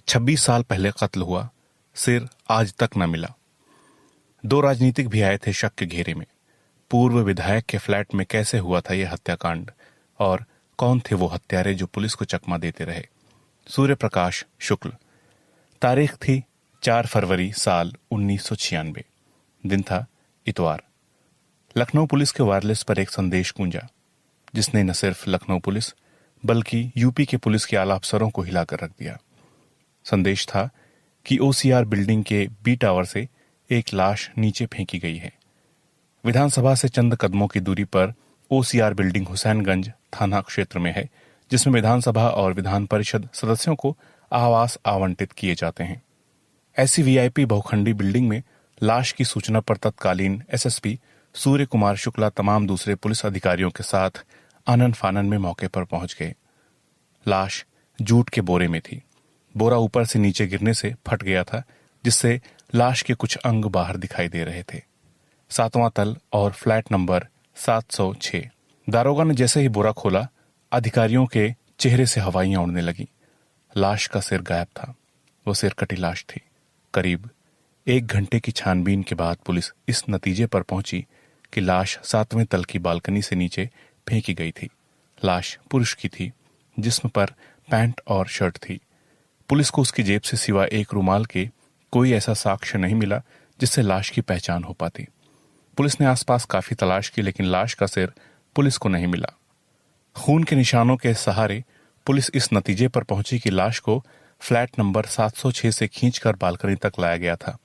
26 साल पहले कत्ल हुआ, सिर आज तक न मिला। दो राजनीतिक भी आए थे शक के घेरे में। पूर्व विधायक के फ्लैट में कैसे हुआ था यह हत्याकांड, और कौन थे वो हत्यारे जो पुलिस को चकमा देते रहे। सूर्य प्रकाश शुक्ल। तारीख थी 4 फरवरी साल 1996। दिन था इतवार। लखनऊ पुलिस के वायरलेस पर एक संदेश गूंजा, जिसने न सिर्फ लखनऊ पुलिस बल्कि यूपी के पुलिस के आला अफसरों को हिलाकर रख दिया। संदेश था कि ओसीआर बिल्डिंग के बी टावर से एक लाश नीचे फेंकी गई है। विधानसभा से चंद कदमों की दूरी पर ओसीआर बिल्डिंग हुसैनगंज थाना क्षेत्र में है, जिसमें विधानसभा और विधान परिषद सदस्यों को आवास आवंटित किए जाते हैं। ऐसी वीआईपी बहुखंडी बिल्डिंग में लाश की सूचना पर तत्कालीन एसएसपी सूर्य कुमार शुक्ला तमाम दूसरे पुलिस अधिकारियों के साथ आनन फानन में मौके पर पहुंच गए। लाश जूट के बोरे में थी। बोरा ऊपर से नीचे गिरने से फट गया था, जिससे लाश के कुछ अंग बाहर दिखाई दे रहे थे। 7वां तल और फ्लैट नंबर 706। दारोगा ने जैसे ही बोरा खोला, अधिकारियों के चेहरे से हवाइयां उड़ने लगी। लाश का सिर गायब था। वो सिर कटी लाश थी। करीब 1 घंटे की छानबीन के बाद पुलिस इस नतीजे पर पहुंची कि लाश 7वें तल की बालकनी से नीचे फेंकी गई थी। लाश पुरुष की थी, जिस्म पर पैंट और शर्ट थी। पुलिस को उसकी जेब से सिवा एक रुमाल के कोई ऐसा साक्ष्य नहीं मिला जिससे लाश की पहचान हो पाती। पुलिस ने आसपास काफी तलाश की, लेकिन लाश का सिर पुलिस को नहीं मिला। खून के निशानों के सहारे पुलिस इस नतीजे पर पहुंची कि लाश को फ्लैट नंबर 706 से खींचकर बालकनी तक लाया गया था।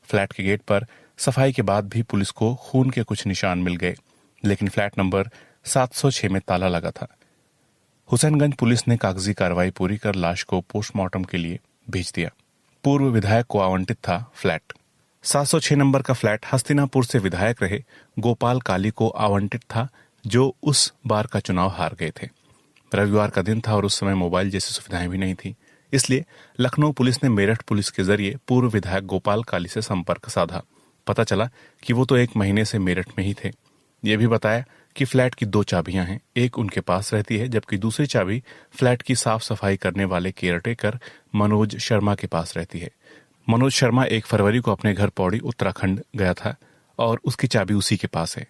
फ्लैट के गेट पर सफाई के बाद भी पुलिस को खून के कुछ निशान मिल गए, लेकिन फ्लैट नंबर 706 में ताला लगा था। हुसैनगंज पुलिस ने कागजी कार्रवाई पूरी कर लाश को पोस्टमार्टम के लिए भेज दिया। पूर्व विधायक को आवंटित था फ्लैट। 706 नंबर का फ्लैट हस्तिनापुर से विधायक रहे गोपाल काली को आवंटित था, जो उस बार का चुनाव हार गए थे। रविवार का दिन था और उस समय मोबाइल जैसी सुविधाएं भी नहीं थी, इसलिए लखनऊ पुलिस ने मेरठ पुलिस के जरिए पूर्व विधायक गोपाल काली से संपर्क साधा। पता चला कि वो तो 1 महीने से मेरठ में ही थे। ये भी बताया कि फ्लैट की 2 चाबियां हैं, एक उनके पास रहती है, जबकि दूसरी चाबी फ्लैट की साफ सफाई करने वाले केयरटेकर मनोज शर्मा के पास रहती है। मनोज शर्मा 1 फरवरी को अपने घर पौड़ी उत्तराखंड गया था और उसकी चाबी उसी के पास है।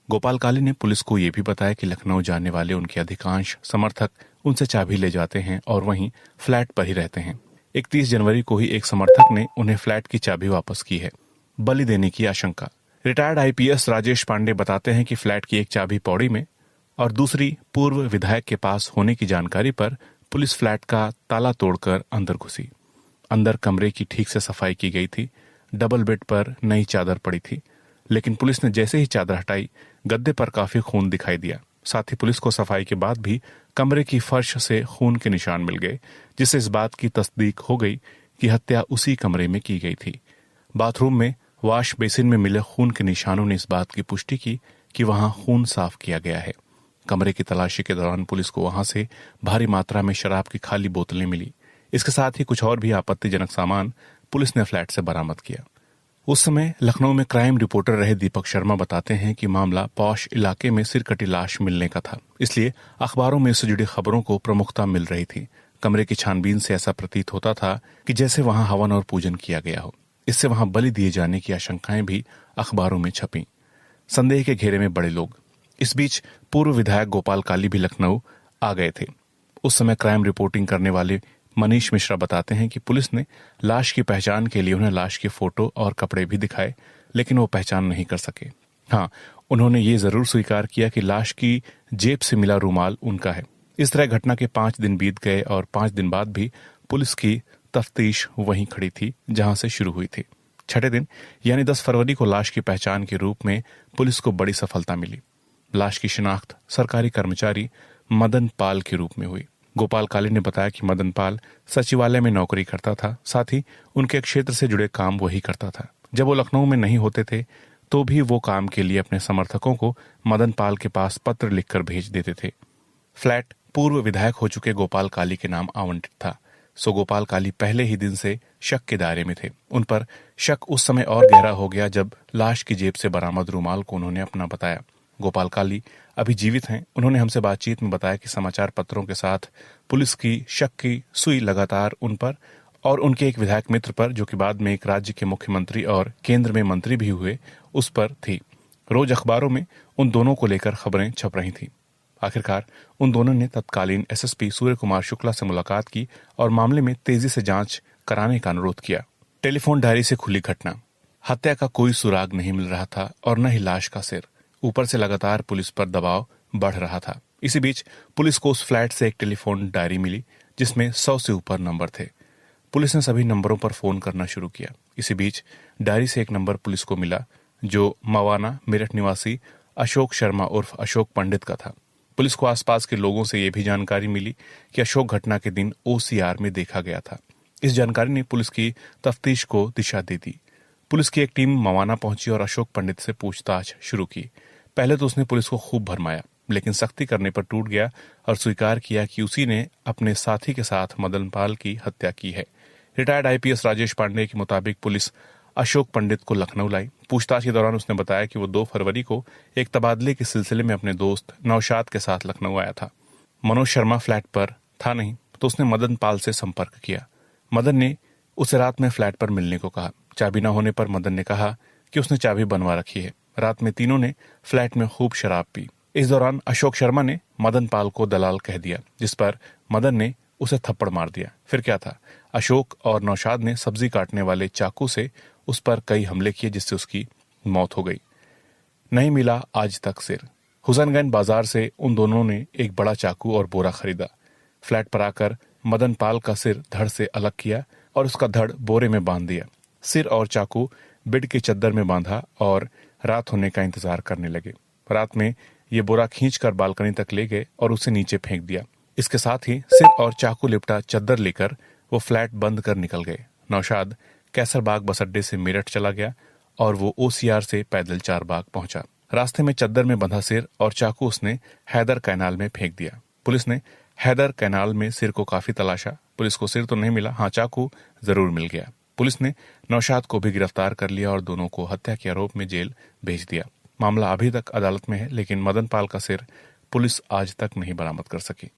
गोपाल काली ने पुलिस को यह भी बताया कि लखनऊ जाने वाले उनके अधिकांश समर्थक उनसे चाबी ले जाते हैं और वहीं फ्लैट पर ही रहते हैं। 31 जनवरी को ही एक समर्थक ने उन्हें फ्लैट की चाबी वापस की है, बलि देने की आशंका। रिटायर्ड आईपीएस राजेश पांडे बताते हैं कि फ्लैट की एक चाबी पौड़ी में और दूसरी पूर्व विधायक के पास होने की जानकारी पर पुलिस फ्लैट का ताला तोड़कर अंदर घुसी। अंदर कमरे की ठीक से सफाई की गई थी। डबल बेड पर नई चादर पड़ी थी, लेकिन पुलिस ने जैसे ही चादर हटाई, गद्दे पर काफी खून दिखाई दिया। साथ ही पुलिस को सफाई के बाद भी कमरे की फर्श से खून के निशान मिल गए, जिससे इस बात की तस्दीक हो गई कि हत्या उसी कमरे में की गई थी। बाथरूम में वॉश बेसिन में मिले खून के निशानों ने इस बात की पुष्टि की कि वहां खून साफ किया गया है। कमरे की तलाशी के दौरान पुलिस को वहां से भारी मात्रा में शराब की खाली बोतलें मिली। इसके साथ ही कुछ और भी आपत्तिजनक सामान पुलिस ने फ्लैट से बरामद किया। उस समय लखनऊ में क्राइम रिपोर्टर रहे दीपक शर्मा बताते हैं कि मामला पॉश इलाके में सिरकटी लाश मिलने का था, इसलिए अखबारों में इससे जुड़ी खबरों को प्रमुखता मिल रही थी। कमरे की छानबीन से ऐसा प्रतीत होता था कि जैसे वहां हवन और पूजन किया गया हो। इससे वहां बलि दिए जाने की आशंकाएं भी अखबारों में छपी। संदेह के घेरे में बड़े लोग। इस बीच पूर्व विधायक गोपाल काली भी लखनऊ आ गए थे। उस समय क्राइम रिपोर्टिंग करने वाले मनीष मिश्रा बताते हैं कि पुलिस ने लाश की पहचान के लिए उन्हें लाश की फोटो और कपड़े भी दिखाए, लेकिन वो पहचान नहीं कर सके। हाँ, उन्होंने ये जरूर स्वीकार किया कि लाश की जेब से मिला रुमाल उनका है। इस तरह घटना के 5 दिन बीत गए और 5 दिन बाद भी पुलिस की तफ्तीश वहीं खड़ी थी जहां से शुरू हुई थी। 6ठे दिन यानी 10 फरवरी को लाश की पहचान के रूप में पुलिस को बड़ी सफलता मिली। लाश की शिनाख्त सरकारी कर्मचारी मदन पाल के रूप में हुई। गोपाल काली ने बताया कि मदन पाल सचिवालय में नौकरी करता था, साथ ही उनके क्षेत्र से जुड़े काम वही करता था। जब वो लखनऊ में नहीं होते थे तो भी वो काम के लिए अपने समर्थकों को मदन पाल के पास पत्र लिखकर भेज देते थे। फ्लैट पूर्व विधायक हो चुके गोपाल काली के नाम आवंटित था, सो गोपाल काली पहले ही दिन से शक के दायरे में थे। उन पर शक उस समय और गहरा हो गया जब लाश की जेब से बरामद रुमाल को उन्होंने अपना बताया। गोपाल काली अभी जीवित हैं। उन्होंने हमसे बातचीत में बताया कि समाचार पत्रों के साथ पुलिस की शक की सुई लगातार उन पर और उनके एक विधायक मित्र पर, जो कि बाद में एक राज्य के मुख्यमंत्री और केंद्र में मंत्री भी हुए, उस पर थी। रोज अखबारों में उन दोनों को लेकर खबरें छप रही थीं। आखिरकार उन दोनों ने तत्कालीन एसएसपी सूर्य कुमार शुक्ला से मुलाकात की और मामले में तेजी से जांच कराने का अनुरोध किया। टेलीफोन डायरी से खुली घटना। हत्या का कोई सुराग नहीं मिल रहा था और न ही लाश का सिर। ऊपर से लगातार पुलिस पर दबाव बढ़ रहा था। इसी बीच पुलिस को उस फ्लैट से एक टेलीफोन डायरी मिली जिसमें 100 से ऊपर नंबर थे। पुलिस ने सभी नंबरों पर फोन करना शुरू किया। इसी बीच डायरी से एक नंबर पुलिस को मिला जो मवाना मेरठ निवासी अशोक शर्मा उर्फ अशोक पंडित का था। पुलिस को आसपास के लोगों से यह भी जानकारी मिली कि अशोक घटना के दिन ओसीआर में देखा गया था। इस जानकारी ने पुलिस की तफ्तीश को दिशा दे दी। पुलिस की एक टीम मवाना पहुंची और अशोक पंडित से पूछताछ शुरू की। पहले तो उसने पुलिस को खूब भरमाया, लेकिन सख्ती करने पर टूट गया और स्वीकार किया कि उसी ने अपने साथी के साथ मदन पाल की हत्या की है। रिटायर्ड आईपीएस राजेश पांडे के मुताबिक पुलिस अशोक पंडित को लखनऊ लाई। पूछताछ के दौरान उसने बताया कि वो 2 फरवरी को एक तबादले के सिलसिले में अपने दोस्त नौशाद के साथ लखनऊ आया था। मनोज शर्मा फ्लैट पर था नहीं, तो उसने मदन पाल से संपर्क किया। मदन ने उसे रात में फ्लैट पर मिलने को कहा। चाबी न होने पर मदन ने कहा कि उसने चाबी बनवा रखी है। रात में तीनों ने फ्लैट में खूब शराब पी। इस दौरान अशोक शर्मा ने मदन पाल को दलाल कह दिया, जिस पर मदन ने उसे थप्पड़ मार दिया। फिर क्या था, अशोक और नौशाद ने सब्जी काटने वाले चाकू से उस पर कई हमले किए, जिससे उसकी मौत हो गई। नहीं मिला आज तक सिर। हुसैनगंज बाजार से उन दोनों ने एक बड़ा चाकू और बोरा खरीदा। फ्लैट पर आकर मदन पाल का सिर धड़ से अलग किया और उसका धड़ बोरे में बांध दिया। सिर और चाकू बेड की चद्दर में बांधा और रात होने का इंतजार करने लगे। रात में ये बोरा खींचकर बालकनी तक ले गए और उसे नीचे फेंक दिया। इसके साथ ही सिर और चाकू लिपटा चद्दर लेकर वो फ्लैट बंद कर निकल गए। नौशाद कैसरबाग बस अड्डे से मेरठ चला गया और वो ओसीआर से पैदल चारबाग पहुंचा। रास्ते में चद्दर में बंधा सिर और चाकू उसने हैदर कैनाल में फेंक दिया। पुलिस ने हैदर कैनाल में सिर को काफी तलाशा। पुलिस को सिर तो नहीं मिला, हाँ चाकू जरूर मिल गया। पुलिस ने नौशाद को भी गिरफ्तार कर लिया और दोनों को हत्या के आरोप में जेल भेज दिया। मामला अभी तक अदालत में है, लेकिन मदन पाल का सिर पुलिस आज तक नहीं बरामद कर सकी।